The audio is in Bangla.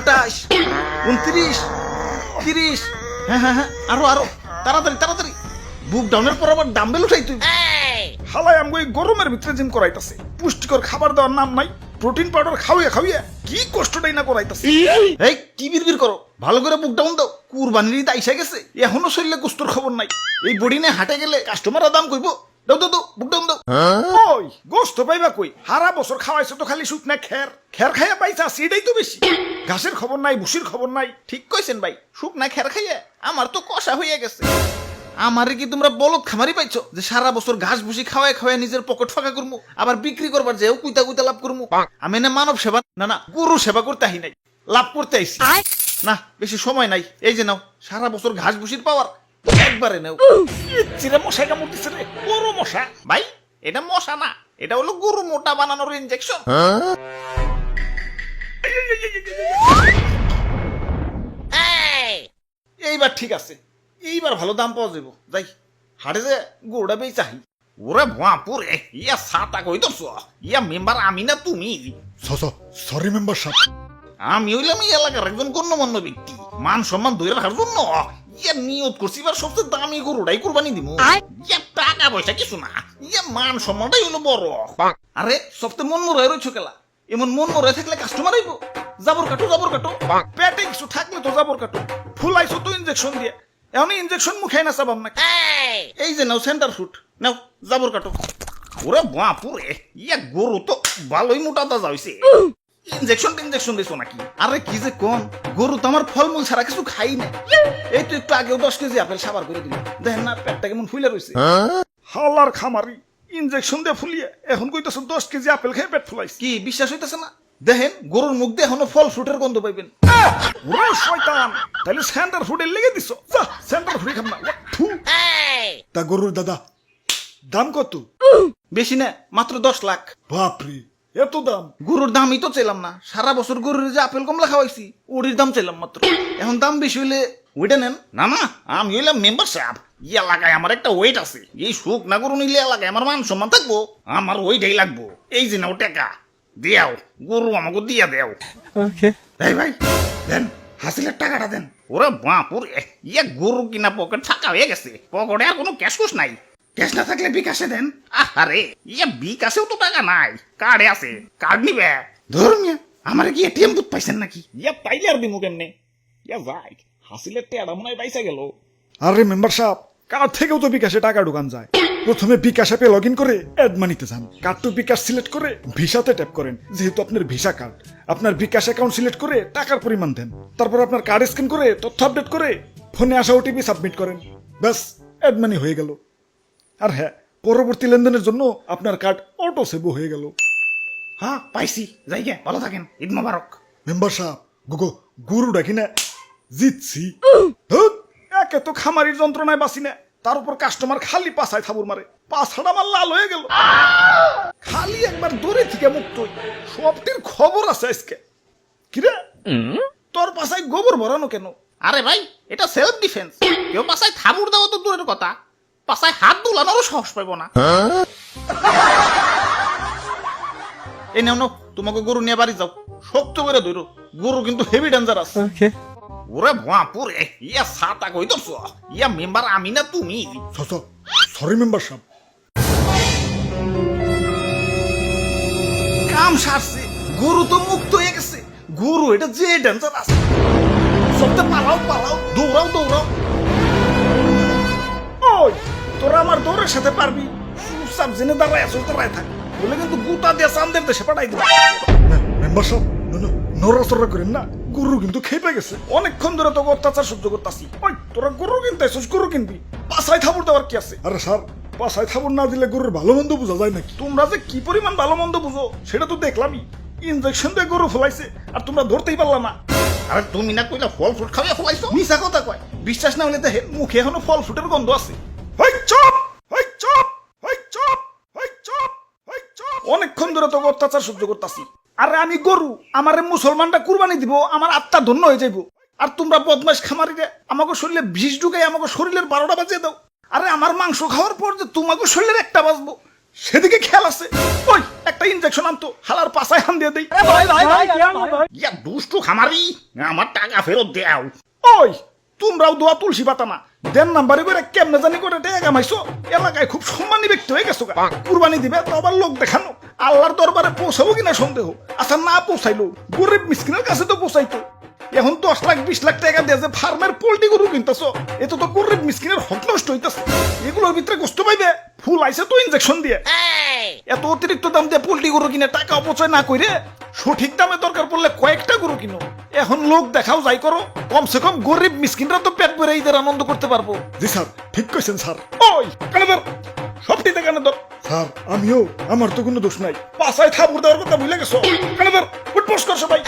28, 29, 30। হ্যাঁ হ্যাঁ হ্যাঁ, আরো আরো, তাড়াতাড়ি তাড়াতাড়ি। বুক ডাউনের পর আবার ডাম্বেল উঠাই তুই। হালাই আমগো এই গরমের ভিতরে জিম করাইতাছে, পুষ্টিকর খাবার দেওয়ার নাম নাই, প্রোটিন পাউডার খাওয়াইয়া খাওয়াইয়া কি কষ্টটাই না করাইতাছে। এই কি বিড়বিড় করো, ভালো করে বুক ডাউন দাও। কুরবানির ঈদ আইসা গেছে, এখনো শরীরে গোস্তর খবর নাই। এই বডি নিয়ে হাটে গেলে কাস্টমাররা দাম কইব। দাও দাও দাও, বুক ডাউন দাও। ওই গোস্ত পাইবা কই? হারা বছর খাওয়াইছো তো খালি শুকনা খের, খের খাইয়া পাইছা সেটাই তো বেশি। ঘাসের খবর নাই, ভুসির খবর নাই। ঠিক কইছেন ভাই, শুকনা খের খাইয়া আমার তো কষা হইয়া গেছে। আমারে কি তোমরা বলদ খামারি পাইছো যে সারা বছর ঘাস ভুসি খাওয়ায় খাওয়ায় নিজের পকেট ফাঁকা করবো, আবার বিক্রি করবার যেও কুইতা কুইতা লাভ করবো? আমি না মানব সেবা না গরু সেবা করতে আহি নাই, লাভ করতে আইছি। না বেশি সময় নাই, এই যে নাও সারা বছর ঘাস ভুসির পাওয়ার, একবারে নাও। চিরে মশাই কামড় দিছে রে, বড় মশা। ভাই এটা মশা না, এটা হলো গরু মোটা বানানোর ইনজেকশন। এইবার ঠিক আছে, এইবার ভালো দাম পাওয়া যাবো। যাই হাটে যে গরুটা বেই চাহি। ওরে ভুয়াপুরে, ইয়া সাতা কই দছ, ইয়া মেম্বার আমি না তুমি? সরি মেম্বার সাহেব। আমি হইলাম এই এলাকার একজন গণ্যমান্য ব্যক্তি, মান সম্মান ধরে রাখার জন্য ইয়া নিয়ত করছি এবার সবচেয়ে দামি গরুটাই কুরবানি দিব। ইয়া টাকা পয়সা কিছু না, ইয়া মান সম্মানটাই হলো বড়। আরে সবচেয়ে মন মরাই রয়েছে খেলা, এমন মন মরাই থাকলে কাস্টমার আইব। জাবর কাটো জাবর কাটো, পেটে কিছু থাকলে তো জাবর কাটো। ফুলাইছো তো ইনজেকশন দিয়ে, এখন ইনজেকশন মুখে না চাবাম না। এই যে নাও সেন্টার ফুট, নাও জাবর কাটো। ওরে বাপুরে, ইয়া গরু তো ভালোই মোটা তাজা হইছে। ইনজেকশন দিছো নাকি? আরে কি যে কোন, গরু তো আমার ফলমূল ছাড়া কিছু খাই না। এই তো একটু আগেও 10 কেজি আপেল সাবার করে দিল, দেখেন না পেটটা কেমন ফুলে রয়েছে। হালার খামারি, ইনজেকশন দিয়ে ফুলিয়ে এখন কইতেছো 10 কেজি আপেল খেয়ে পেট ফুলাইছে। কি বিশ্বাস হইতেছে না? দেখেন গরুর মুখ দিয়ে এখনো ফল ফ্রুটের গন্ধ পাইবেন। ওরে শয়তান, তাহলে সেন্টার ফুডের লেগে দিছো। যা সেন্টার ফুডই খাম না। থু। তা গরুর দাদা দাম কত? বেশি না, মাত্র 10 লাখ। বাপরে, এত দাম? গরুর দামই তো চাইলাম না, সারা বছর গরুর যে আপেল কমলা খাওয়াইছি ওটির দাম চাইলাম মাত্র। এখন দাম বেশি হইলে ওইটা নেন। না না, আমি হইলাম মেম্বার সাহেব, এই এলাকায় আমার একটা ওয়েট আছে। এই সুখ না গরু নিলে এলাকায় আমার মান সম্মান থাকবো, আমার ওইটাই লাগবো। এই যে নাও টাকা দেও, গরু আমাকে দিয়া দেও। এই ভাই দেন, হাসিলের টাকাটা দেন। ওরে বাপুরে, ইয়া গরু কিনা পকেট ফাঁকা হয়ে গেছে, পকেটে আর কোনো ক্যাশ কুশ নাই। ক্যাশ না থাকলে বিকাশে দেন। আরে ইয়া বিকাশেও তো টাকা নাই, কার্ডে আছে, কার্ড নিবে। ধরুন আমার কি এটিএম বুথ পাইছেন নাকি? ইয়া পাইলে আর দিমু কেমনে? ইয়া ভাই হাসিলের টেয়াটা মনে হয় পাইসা গেল। আরে মেম্বার সাহেব, কার্ড থেকেও তো বিকাশে টাকা ঢুকান যায়। প্রথমে বিকাশ অ্যাপে লগ ইন করে অ্যাড মানিতে যান, কার্ড টু বিকাশ সিলেক্ট করে ভিসাতে ট্যাপ করেন। যেহেতু আপনার ভিসা কার্ড, আপনার বিকাশ অ্যাকাউন্ট সিলেক্ট করে টাকার পরিমাণ দেন। তারপর আপনার কার্ড স্ক্যান করে তথ্য আপডেট করে ফোনে আসা ওটিপি সাবমিট করেন। ব্যাস, অ্যাড মানি হয়ে গেল। আর হ্যাঁ, পরবর্তী লেনদেনের জন্য আপনার কার্ড অটো সেভও হয়ে গেল। হ্যাঁ পাইছি, যাই গে, ভালো থাকেন, ঈদ মোবারক। মেম্বার সাহেব, গরু ডাকি না জিতছি। একে তো খামারির যন্ত্রণায় বাঁচি না, তার উপর কাস্টমার খালি পাছায় থাবুর মারে, পাছাটা আমার লাল হয়ে গেল। খালি একবার দূরে থেকে মুক্ত হই, সবটির খবর আছে আজকে। কিরে তোর পাছায় গোবর ভরানো কেন? আরে ভাই এটা সেলফ ডিফেন্স, কেউ পাছায় থাবুর দেওয়া তো দূরের কথা, পাছায় হাত দুলানোরও সাহস পাইব না। এই নেও নাও, তোমাকে গরু নিয়ে বাড়ি যাও, শক্ত করে ধরো, গরু কিন্তু হেভি ডেঞ্জারাস। ওরে বাপুরে, ইয়া সাতা কই দছ, ইয়া মেম্বার আমি না তুমি? সরি মেম্বার সাহেব। কাম সারছে, গরু তো মুক্ত হয়ে গেছে। গরু এটা যে ডেঞ্জারাস, সবটা পালাও পালাও, দৌড়াও দৌড়াও। ওই তোরা আমার দৌড়ের সাথে পারবি? চুপচাপ জেনে দাঁড়ায় আসল দাঁড়ায় থাক, বলে কিন্তু গুতা দিয়ে চান্দের দেশে পাঠাই দিবি। মেম্বার সাহেব নড়াচড়া করেন না, গরু কিন্তু খেপে গেছে। অনেকক্ষণ ধরে তোকে অত্যাচার সহ্য করতেছি। ওই তোরা গরু কিনতে আসছিস, গরু কিনবি, পাছায় থাবুর দেওয়ার কি আছে? আরে স্যার, পাছায় থাবুর না দিলে গরুর ভালো মন্দ বোঝা যায় নাকি? তোমরা যে কি পরিমাণ ভালো মন্দ বুঝো সেটা তো দেখলামই। ইনজেকশন দিয়ে গরু ফলাইছে আর তোমরা ধরতেই পারলা না। আরে তুমি না কইলা ফল ফ্রুট খাওয়া ফলাইছো? মিছা কথা কয়, বিশ্বাস না হলে দেখে মুখে এখনো ফল ফ্রুটের গন্ধ আছে। অনেকক্ষণ ধরে তোকে অত্যাচার সহ্য করতেছি। আরে আমি গরু, আমারে মুসলমানরা কুরবানি দিব, আমার আত্মা ধন্য হয়ে যাইব। আর তোমরা বদমাশ খামারিরে আমাকে শরীরে বিষ ঢুকাই আমাকে শরীরের 12টা বাজিয়ে দাও। আরে আমার মাংস খাওয়ার পর যে তোমাকে শরীরের একটা বাজবো সেদিকে খেয়াল আছে। ওই একটা ইনজেকশন আনতো, হালার পাছায় হান দিয়ে দেই। ইয়া দুষ্টু খামারি, আমার টাকা ফেরত দেও। ওই তোমরাও দোয়া তুলসী পাতা না, দেন নাম্বারে করে কেমনে জানি করে টাকা কামাইছো, এলাকায় খুব সম্মানী ব্যক্তি হয়ে গেছো। কুরবানি দিবে তো আবার লোক দেখানো, আল্লাহর দরবারে পৌঁছাবো কিনা সন্দেহ। আচ্ছা না পৌঁছাইলো, গরিব মিসকিনের কাছে তো পৌঁছাইতো। এখন 10 লাখ 20 লাখ টাকা দিয়ে যে ফার্মের পোল্ট্রি গরু কিনতেছ, এত তো গরিব মিসকিনের হক নষ্ট হইতেছে। এগুলোর ভিতরে কষ্ট পাইবে, ফুল আইছে তো ইনজেকশন দিয়ে। এত অতিরিক্ত দাম দিয়ে পোল্ট্রি গরু কিনে টাকা অপচয় না করে সঠিক দামে দরকার পড়লে কয়েকটা গরু কিনো। এখন লোক দেখাও যাই করো, কমসে কম গরিব মিসকিনরা তো পেট ভরে ঈদের আনন্দ করতে পারবো। জি স্যার, ঠিক কইছেন স্যার। ওই কানে ধর, সবটিতে কানে ধর। স্যার আমিও, আমার তো কোনো দোষ নাই। পাছায় থাপুর দেওয়ার কথা ভুলে গেছো। কানে ধর, উঠবোস কর সবাই।